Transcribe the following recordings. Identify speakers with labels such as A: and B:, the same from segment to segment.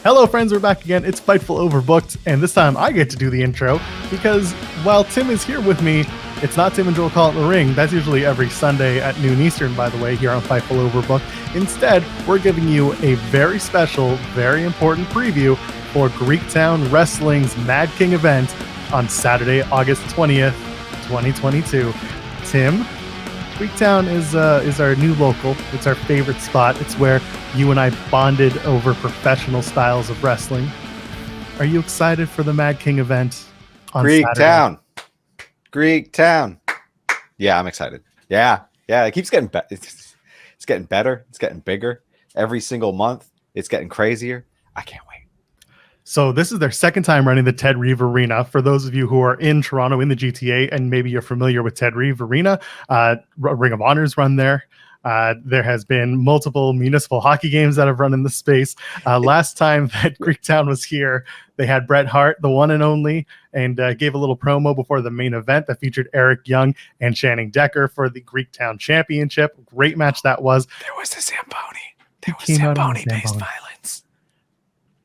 A: Hello friends, we're back again. It's Fightful Overbooked, and this time I get to do the intro because while Tim is here with me, it's not Tim and Joel Call It in the Ring. That's usually every Sunday at noon Eastern, by the way, here on Fightful Overbooked. Instead, we're giving you a very special, very important preview for Greektown Wrestling's Mad King event on Saturday, August 20th, 2022. Tim, Greektown is our new local. It's our favorite spot. It's where you and I bonded over professional styles of wrestling. Are you excited for the Mad King event on
B: Greektown? Greektown. Yeah, I'm excited. Yeah. It keeps getting better. It's getting better. It's getting bigger every single month. It's getting crazier. I can't wait.
A: So this is their second time running the Ted Reeve Arena. For those of you who are in Toronto, in the GTA, and maybe you're familiar with Ted Reeve Arena, Ring of Honor's run there. There has been multiple municipal hockey games that have run in the space. Last time that Greektown was here, they had Bret Hart, the one and only, and gave a little promo before the main event that featured Eric Young and Channing Decker for the Greektown Championship. Great match that was.
B: There was a Zamboni. There was Zamboni-based violence.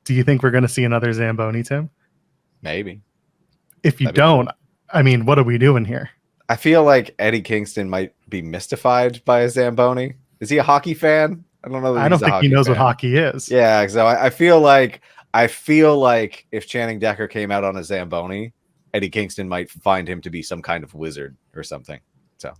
A: Do you think we're going to see another Zamboni, Tim?
B: Maybe.
A: If you don't, I mean, what are we doing here?
B: I feel like Eddie Kingston might be mystified by a Zamboni. Is he a hockey fan? I don't know.
A: I don't think he knows what hockey is.
B: Yeah, so I feel like if Channing Decker came out on a Zamboni, Eddie Kingston might find him to be some kind of wizard or something. So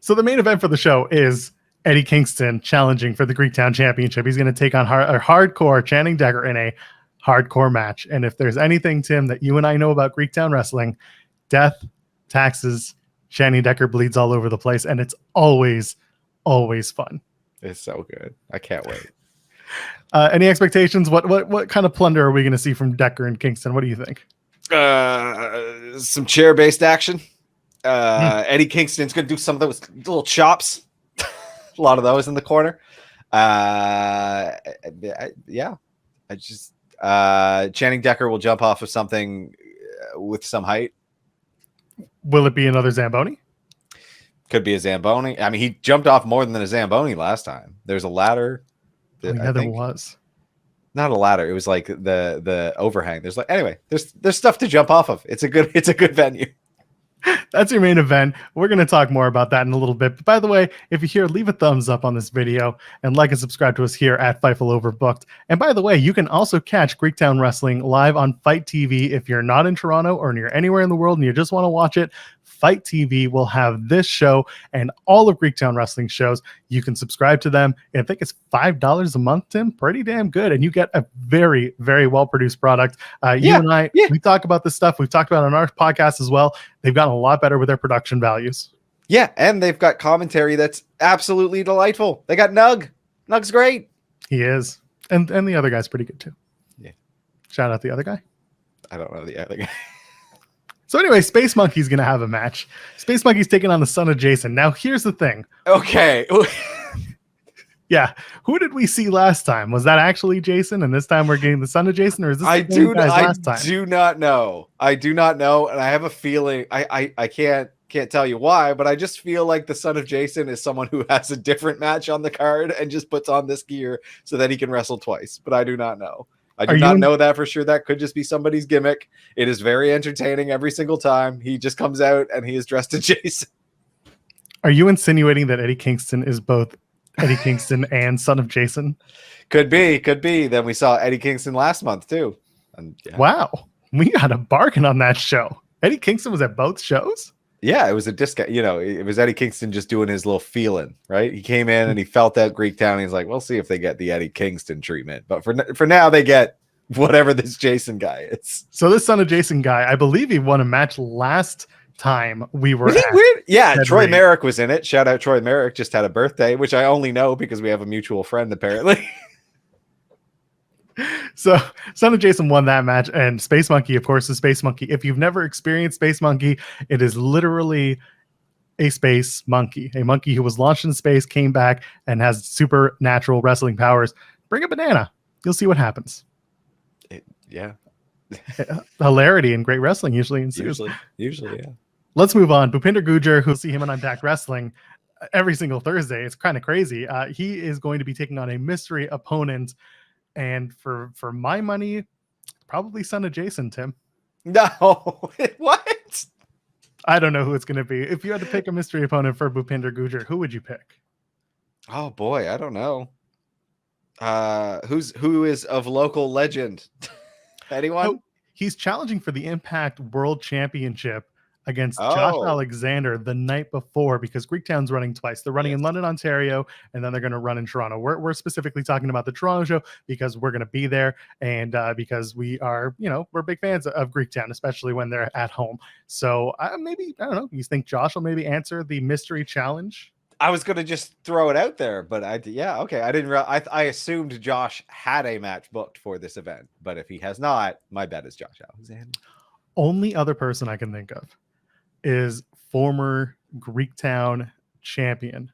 A: the main event for the show is Eddie Kingston challenging for the Greektown Championship. He's going to take on hardcore Channing Decker in a hardcore match. And if there's anything, Tim, that you and I know about Greektown wrestling, death, taxes, Channing Decker bleeds all over the place, and it's always fun.
B: It's so good. I can't wait.
A: Any expectations? What kind of plunder are we going to see from Decker and Kingston? What do you think?
B: Some chair-based action. Eddie Kingston's going to do some of those little chops. A lot of those in the corner. Channing Decker will jump off of something with some height.
A: Will it be another Zamboni?
B: Could be a Zamboni. I mean, he jumped off more than a Zamboni last time. There's a ladder.
A: There was.
B: Not a ladder. It was like the overhang. There's stuff to jump off of. It's a good venue.
A: That's your main event. We're going to talk more about that in a little bit. But by the way, if you're here, leave a thumbs up on this video and like and subscribe to us here at Fightful Overbooked. And by the way, you can also catch Greektown Wrestling live on Fight TV. If you're not in Toronto or you're anywhere in the world and you just want to watch it, Fight TV will have this show and all of Greektown Wrestling shows. You can subscribe to them. I think it's $5 a month, Tim. Pretty damn good. And you get a very, very well-produced product. You and I, we talk about this stuff. We've talked about it on our podcast as well. They've gotten a lot better with their production values.
B: Yeah, and they've got commentary that's absolutely delightful. They got Nug. Nug's great.
A: He is. And the other guy's pretty good too.
B: Yeah.
A: Shout out the other guy.
B: I don't know the other guy.
A: So anyway, Space Monkey's going to have a match. Space Monkey's taking on the son of Jason. Now, here's the thing.
B: Okay.
A: Yeah. Who did we see last time? Was that actually Jason? And this time we're getting the son of Jason? Or is this
B: I do not know. I do not know. And I have a feeling, I can't tell you why, but I just feel like the son of Jason is someone who has a different match on the card and just puts on this gear so that he can wrestle twice. But I do not know. I do not know that for sure. That could just be somebody's gimmick. It is very entertaining every single time. He just comes out and he is dressed as Jason.
A: Are you insinuating that Eddie Kingston is both Eddie Kingston and son of Jason?
B: Could be. Then we saw Eddie Kingston last month too. And, yeah.
A: Wow. We got a bargain on that show. Eddie Kingston was at both shows?
B: Yeah, it was a discount. It was Eddie Kingston just doing his little feeling, right? He came in and he felt out Greektown. He's like, we'll see if they get the Eddie Kingston treatment. But for now, they get whatever this Jason guy is.
A: So this son of Jason guy, I believe he won a match last time we were at.
B: Yeah, Troy Merrick was in it. Shout out Troy Merrick, just had a birthday, which I only know because we have a mutual friend, apparently.
A: So son of Jason won that match, and Space Monkey, of course, is Space Monkey. If you've never experienced Space Monkey, it is literally a space monkey, a monkey who was launched in space, came back, and has supernatural wrestling powers. Bring a banana. You'll see what happens.
B: Yeah.
A: Hilarity and great wrestling usually ensues.
B: Usually, yeah.
A: Let's move on. Bupinder Gujjar, who'll see him on Impact Wrestling every single Thursday. It's kind of crazy. He is going to be taking on a mystery opponent And for my money, probably son of Jason, Tim.
B: No, what?
A: I don't know who it's going to be. If you had to pick a mystery opponent for Bupinder Gujjar, who would you pick?
B: Oh boy, I don't know. Who is of local legend? Anyone?
A: Oh, he's challenging for the Impact World Championship against Josh
B: Oh.
A: Alexander the night before, because Greektown's running twice. They're running in London, Ontario, and then they're going to run in Toronto. We're specifically talking about the Toronto show because we're going to be there, and because we are, we're big fans of Greektown, especially when they're at home. So maybe, I don't know, you think Josh will maybe answer the mystery challenge?
B: I was going to just throw it out there, but okay. I didn't realize, I assumed Josh had a match booked for this event, but if he has not, my bet is Josh Alexander.
A: Only other person I can think of is former Greektown champion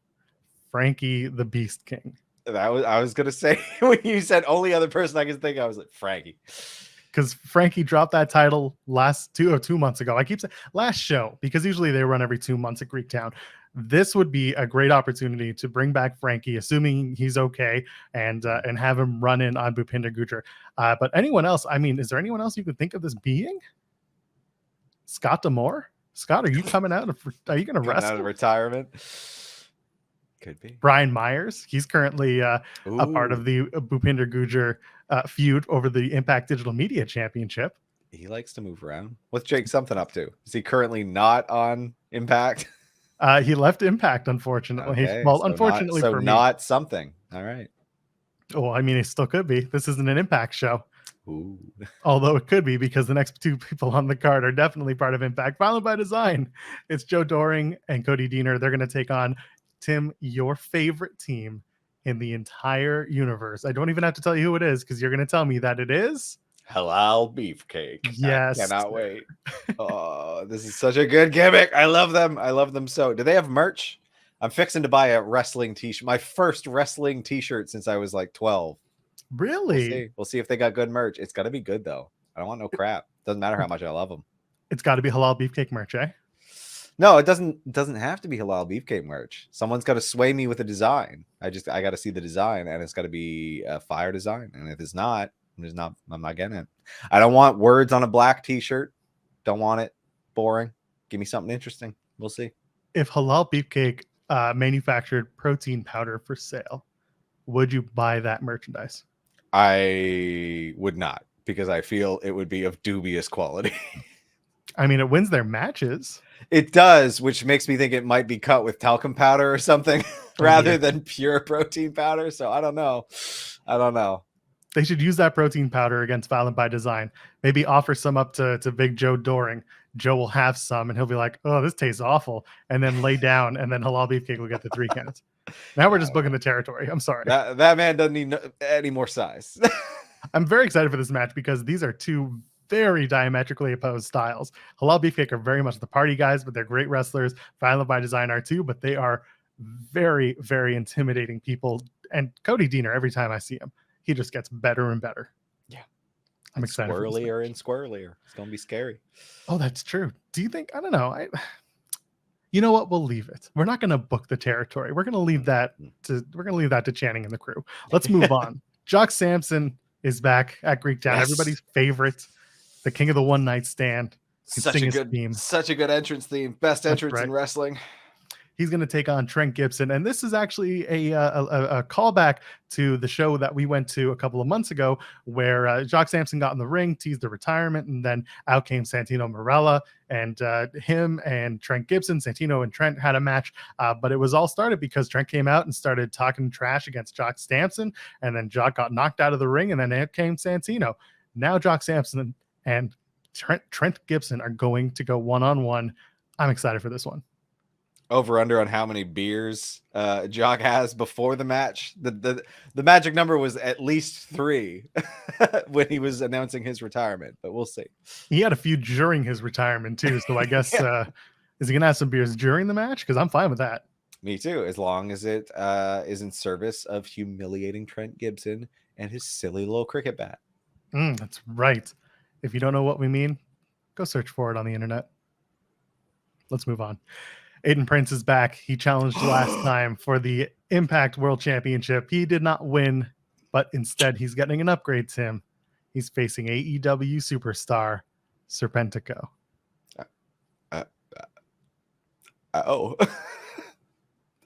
A: Frankie the Beast King.
B: I was gonna say, when you said only other person I can think of, I was like, Frankie,
A: because Frankie dropped that title last 2 months ago. I keep saying last show because usually they run every 2 months at Greektown. This would be a great opportunity to bring back Frankie, assuming he's okay, and have him run in on Bupinder Gujjar. But anyone else? I mean, is there anyone else you could think of this being? Scott D'Amore? Scott, are you coming out? Are you going to wrestle?
B: Out of retirement? Could be.
A: Brian Myers. He's currently a part of the Bupinder Gujjar feud over the Impact Digital Media Championship.
B: He likes to move around. What's Jake Something up to? Is he currently not on Impact?
A: He left Impact, unfortunately.
B: Okay,
A: well, unfortunately for me.
B: Not something. All right.
A: Oh, I mean, it still could be. This isn't an Impact show.
B: Ooh.
A: Although it could be, because the next 2 people on the card are definitely part of Impact. Violent by Design. It's Joe Doering and Cody Diener. They're going to take on, Tim, your favorite team in the entire universe. I don't even have to tell you who it is, because you're going to tell me that it is
B: Halal Beefcake.
A: Yes.
B: I cannot wait. Oh, this is such a good gimmick. I love them. I love them so. Do they have merch? I'm fixing to buy a wrestling t-shirt. My first wrestling t-shirt since I was like 12.
A: Really?
B: We'll see if they got good merch. It's got to be good, though. I don't want no crap. Doesn't matter how much I love them.
A: It's got to be Halal Beefcake merch, eh?
B: No, it doesn't have to be Halal Beefcake merch. Someone's got to sway me with a design. I got to see the design, and it's got to be a fire design. And if it's not, I'm not getting it. I don't want words on a black t-shirt. Don't want it. Boring. Give me something interesting. We'll see.
A: If Halal Beefcake manufactured protein powder for sale, would you buy that merchandise?
B: I would not, because I feel it would be of dubious quality.
A: I mean, it wins their matches.
B: It does, which makes me think it might be cut with talcum powder or something rather than pure protein powder. So I don't know.
A: They should use that protein powder against Violent by Design. Maybe offer some up to Big Joe Doering. Joe will have some, and he'll be like, "Oh, this tastes awful," and then lay down, and then Halal Beefcake will get the 3 counts. Now we're just booking the territory. I'm sorry.
B: That man doesn't need any more size.
A: I'm very excited for this match because these are 2 very diametrically opposed styles. Halal Beefcake are very much the party guys, but they're great wrestlers. Violent by Design are too, but they are very, very intimidating people. And Cody Diener, every time I see him, he just gets better and better.
B: Yeah.
A: I'm excited.
B: Squirrelier and squirrelier. It's going to be scary.
A: Oh, that's true. Do you think, I don't know. You know what? We'll leave it. We're not going to book the territory. We're going to leave that to Channing and the crew. Let's move on. Jock Samson is back at Greektown. Yes. Everybody's favorite, the king of the one night stand.
B: Such a good entrance theme. Best entrance in wrestling.
A: He's going to take on Trent Gibson. And this is actually a callback to the show that we went to a couple of months ago where Jock Samson got in the ring, teased the retirement, and then out came Santino Marella. And him and Trent Gibson, Santino and Trent had a match. But it was all started because Trent came out and started talking trash against Jock Samson. And then Jock got knocked out of the ring. And then out came Santino. Now Jock Samson and Trent Gibson are going to go one-on-one. I'm excited for this one.
B: Over under on how many beers Jock has before the match. The magic number was at least 3 when he was announcing his retirement, but we'll see.
A: He had a few during his retirement too, so I guess is he gonna have some beers during the match? Because I'm fine with that.
B: Me too, as long as it is in service of humiliating Trent Gibson and his silly little cricket bat.
A: That's right. If you don't know what we mean, go search for it on the internet. Let's move on. Aiden Prince is back. He challenged last time for the Impact World Championship. He did not win But instead, he's getting an upgrade, Tim. He's facing AEW superstar Serpentico.
B: Oh,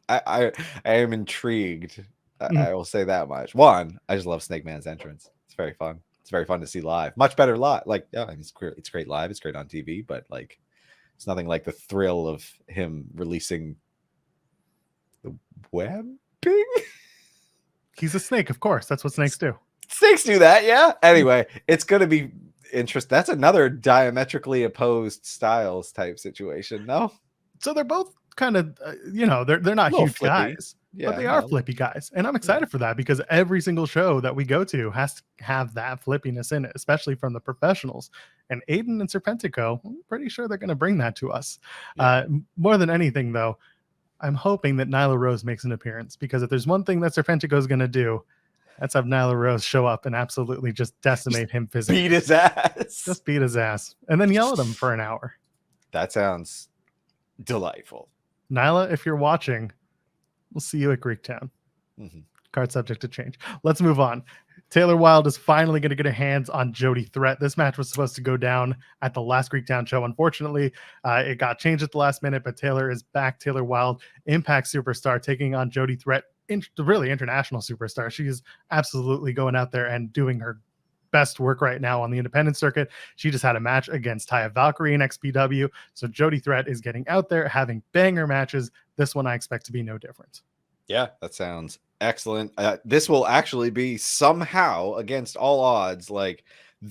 B: I am intrigued. I will say that much. One, I just love Snake Man's entrance. It's very fun. It's very fun to see live. Much better live. Like, yeah, I mean, it's great live. It's great on TV, but like, it's nothing like the thrill of him releasing the webbing.
A: He's a snake, of course. That's what snakes do.
B: Snakes do that, yeah. Anyway, it's going to be interesting. That's another diametrically opposed styles type situation, no?
A: So they're both kind of, they're not huge
B: flippy
A: guys, but they are flippy guys. And I'm excited for that because every single show that we go to has to have that flippiness in it, especially from the professionals. And Aiden and Serpentico, I'm pretty sure they're going to bring that to us. Yeah. More than anything, though, I'm hoping that Nyla Rose makes an appearance because if there's one thing that Serpentico is going to do, that's have Nyla Rose show up and absolutely just decimate him physically.
B: Beat his ass.
A: Just beat his ass. And then yell at him for an hour.
B: That sounds delightful.
A: Nyla, if you're watching, we'll see you at Greektown. Card subject to change. Let's move on. Taylor Wilde is finally going to get her hands on Jody Threat. This match was supposed to go down at the last Greektown show. Unfortunately, it got changed at the last minute, but Taylor is back. Taylor Wilde, Impact superstar, taking on Jody Threat, really international superstar. She is absolutely going out there and doing her best work right now on the independent circuit. She just had a match against Taya Valkyrie in XPW. So Jody Threat is getting out there, having banger matches. This one I expect to be no different.
B: Yeah, that sounds excellent. This will actually be somehow against all odds, like you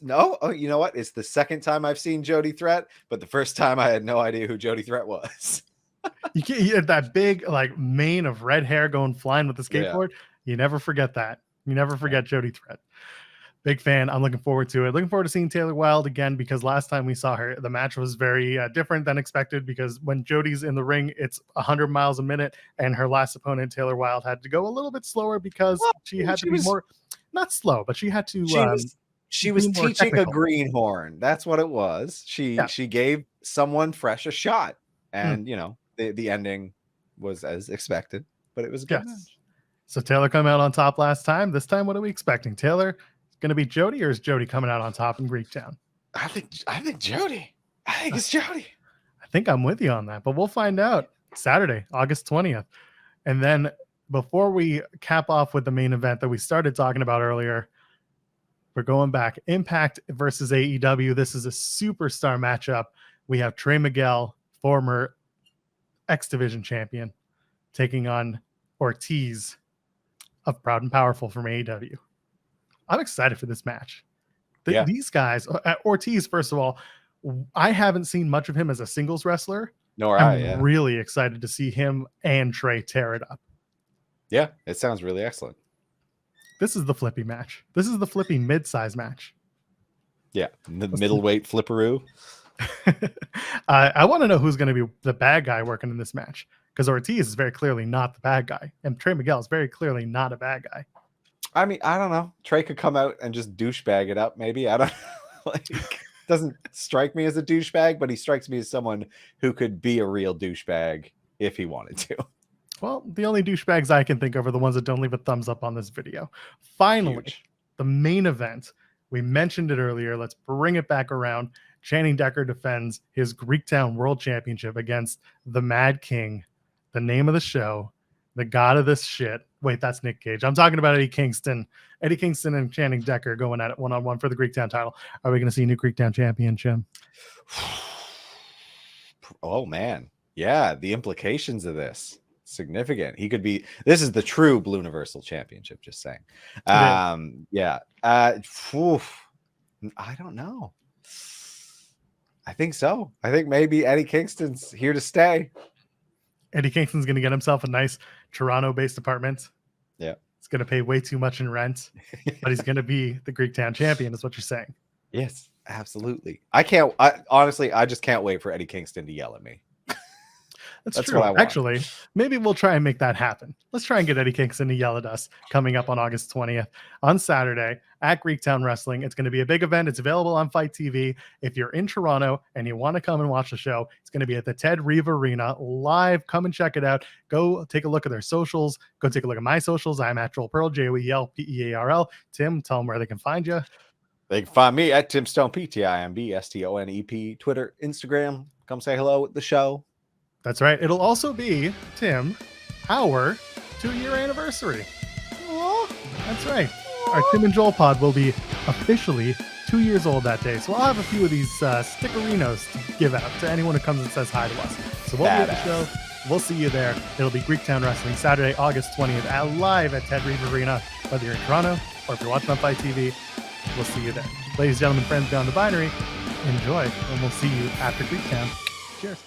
B: know what? It's the second time I've seen Jody Threat, but the first time I had no idea who Jody Threat was.
A: You had that big like mane of red hair going flying with the skateboard. Yeah. You never forget that. You never forget Jody Threat. Big fan. I'm looking forward to it. Looking forward to seeing Taylor Wilde again because last time we saw her, the match was very different than expected because when Jody's in the ring, it's 100 miles a minute. And her last opponent, Taylor Wilde, had to go a little bit slower because she had to be more, not slow, but she had to.
B: She was teaching a greenhorn. That's what it was. She gave someone fresh a shot. And, the ending was as expected, but it was good.
A: Yes. So Taylor coming out on top last time. This time, what are we expecting? Taylor going to be Jody, or is Jody coming out on top in Greektown?
B: I think Jody. I think it's Jody.
A: I think I'm with you on that, but we'll find out Saturday, August 20th. And then before we cap off with the main event that we started talking about earlier, we're going back. Impact versus AEW. This is a superstar matchup. We have Trey Miguel, former X Division champion, taking on Ortiz of Proud and Powerful from AEW. I'm excited for this match. These guys, Ortiz, first of all, I haven't seen much of him as a singles wrestler. I'm really excited to see him and Trey tear it up.
B: Yeah, it sounds really excellent.
A: This is the flippy match. This is the flippy mid-size match.
B: Yeah, the middleweight flipperoo.
A: I want to know who's going to be the bad guy working in this match because Ortiz is very clearly not the bad guy, and Trey Miguel is very clearly not a bad guy.
B: I mean, I don't know. Trey could come out and just douchebag it up. Maybe I don't like. Doesn't strike me as a douchebag, but he strikes me as someone who could be a real douchebag if he wanted to.
A: Well, the only douchebags I can think of are the ones that don't leave a thumbs up on this video. Finally, the main event. We mentioned it earlier. Let's bring it back around. Channing Decker defends his Greektown World Championship against the Mad King, the name of the show, the god of this shit. Wait, that's Nick Cage. I'm talking about Eddie Kingston. Eddie Kingston and Channing Decker going at it one-on-one for the Greektown title. Are we going to see a new Greektown champion, Jim?
B: Oh, man. Yeah, the implications of this. Significant. He could be. This is the true Blue Universal Championship, just saying. Yeah. I don't know. I think so. I think maybe Eddie Kingston's here to stay.
A: Eddie Kingston's going to get himself a nice Toronto-based apartment.
B: Yeah.
A: He's going to pay way too much in rent, but he's going to be the Greektown champion is what you're saying.
B: Yes, absolutely. Honestly, I just can't wait for Eddie Kingston to yell at me.
A: That's
B: That's
A: true.
B: what I want.
A: Actually, maybe we'll try and make that happen. Let's try and get Eddie Kingston to yell at us coming up on August 20th on Saturday at Greektown Wrestling. It's going to be a big event. It's available on Fight TV. If you're in Toronto and you want to come and watch the show, it's going to be at the Ted Reeve Arena live. Come and check it out. Go take a look at their socials. Go take a look at my socials. I'm at Joel Pearl, JoelPearl. Tim, tell them where they can find you.
B: They can find me at Tim Stone, PTIMBSTONEP, Twitter, Instagram. Come say hello at the show.
A: That's right. It'll also be, Tim, our 2-year anniversary.
B: Aww.
A: That's right. Our Tim and Joel pod will be officially 2 years old that day. So I'll have a few of these stickerinos to give out to anyone who comes and says hi to us. So we'll be at the show. We'll see you there. It'll be Greektown Wrestling Saturday, August 20th, live at Ted Reeve Arena. Whether you're in Toronto or if you're watching on Fight TV, we'll see you there. Ladies, gentlemen, friends beyond the binary, enjoy, and we'll see you after Greektown. Cheers.